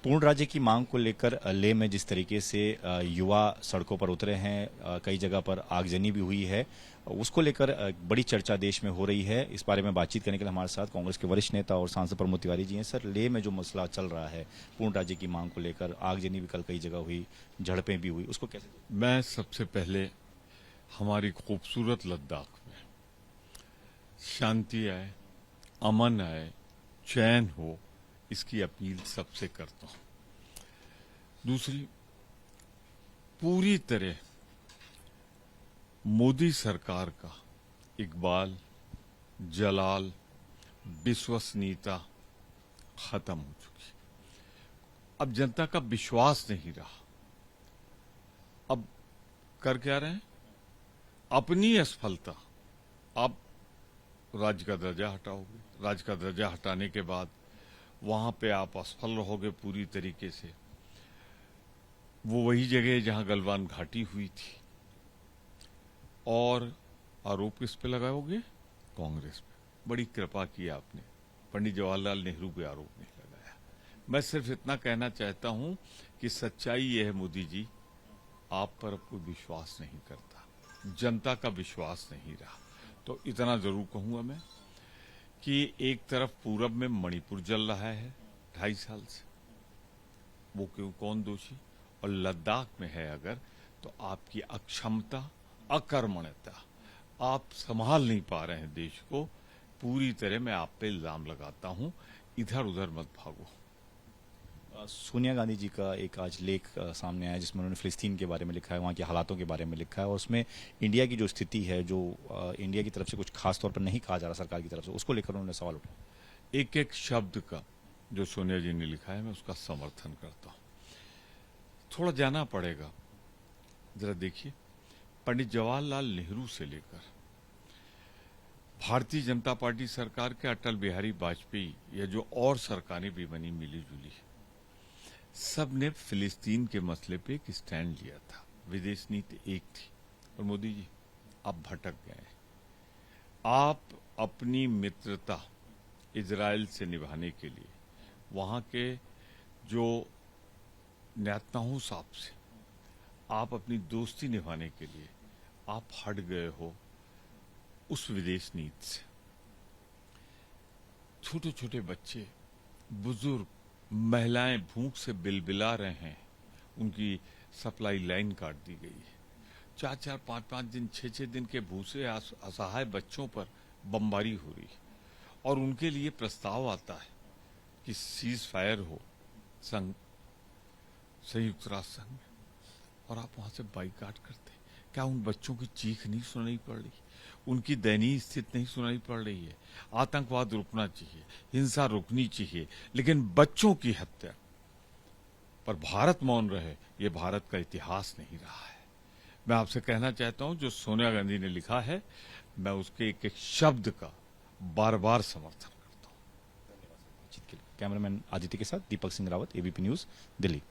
पूर्ण राज्य की मांग को लेकर लेह में जिस तरीके से युवा सड़कों पर उतरे हैं, कई जगह पर आगजनी भी हुई है, उसको लेकर बड़ी चर्चा देश में हो रही है। इस बारे में बातचीत करने के लिए हमारे साथ कांग्रेस के वरिष्ठ नेता और सांसद प्रमोद तिवारी जी हैं। सर, लेह में जो मसला चल रहा है पूर्ण राज्य की मांग को लेकर, आगजनी भी कल कई जगह हुई, झड़पें भी हुई, उसको कैसे? मैं सबसे पहले हमारी खूबसूरत लद्दाख में शांति आए, अमन आए, चैन हो, इसकी अपील सबसे करता हूं। दूसरी, पूरी तरह मोदी सरकार का इकबाल, जलाल, विश्वसनीयता खत्म हो चुकी। अब जनता का विश्वास नहीं रहा। अब कर क्या रहे हैं? अपनी असफलता। अब राज्य का दर्जा हटाओगे, राज्य का दर्जा हटाने के बाद वहां पे आप असफल रहोगे पूरी तरीके से। वो वही जगह है जहां गलवान घाटी हुई थी। और आरोप किस पे लगाओगे? कांग्रेस पे। बड़ी कृपा की आपने, पंडित जवाहरलाल नेहरू पे आरोप नहीं लगाया। मैं सिर्फ इतना कहना चाहता हूं कि सच्चाई यह है मोदी जी, आप पर अब कोई विश्वास नहीं करता, जनता का विश्वास नहीं रहा। तो इतना जरूर कहूंगा मैं कि एक तरफ पूरब में मणिपुर जल रहा है 2.5 साल से, वो क्यों, कौन दोषी? और लद्दाख में है अगर, तो आपकी अक्षमता, अकर्मण्यता, आप संभाल नहीं पा रहे हैं देश को। पूरी तरह मैं आप पे इल्जाम लगाता हूं, इधर उधर मत भागो। सोनिया गांधी जी का एक आज लेख सामने आया जिसमें उन्होंने फिलिस्तीन के बारे में लिखा है, वहाँ के हालातों के बारे में लिखा है, और उसमें इंडिया की जो स्थिति है, जो इंडिया की तरफ से कुछ खास तौर पर नहीं कहा जा रहा सरकार की तरफ से, उसको लेकर उन्होंने सवाल उठाया। एक एक शब्द का जो सोनिया जी ने लिखा है मैं उसका समर्थन करता हूं। थोड़ा जाना पड़ेगा, जरा देखिए, पंडित जवाहरलाल नेहरू से लेकर भारतीय जनता पार्टी सरकार के अटल बिहारी वाजपेयी, या जो और सरकारें भी बनी मिली जुली, सब ने फिलिस्तीन के मसले पे एक स्टैंड लिया था। विदेश नीति एक थी। और मोदी जी, आप भटक गए। आप अपनी मित्रता इजराइल से निभाने के लिए, वहां के जो नेताओं साहब से आप अपनी दोस्ती निभाने के लिए आप हट गए हो उस विदेश नीति से। छोटे छोटे बच्चे, बुजुर्ग, महिलाएं भूख से बिलबिला रहे हैं, उनकी सप्लाई लाइन काट दी गई है। 4-4, 5-5 दिन, 6-6 दिन के भूसे असहाय बच्चों पर बमबारी हो रही है। और उनके लिए प्रस्ताव आता है कि सीज फायर हो संयुक्त राष्ट्र संघ में, और आप वहां से बाइकाट करते। क्या उन बच्चों की चीख नहीं सुनाई पड़ रही? उनकी दयनीय स्थिति नहीं सुनाई पड़ रही है? आतंकवाद रुकना चाहिए, हिंसा रुकनी चाहिए, लेकिन बच्चों की हत्या पर भारत मौन रहे, ये भारत का इतिहास नहीं रहा है। मैं आपसे कहना चाहता हूं, जो सोनिया गांधी ने लिखा है, मैं उसके एक एक शब्द का बार बार समर्थन करता हूं। कैमरामैन आदित्य के साथ दीपक सिंह रावत, एबीपी न्यूज, दिल्ली।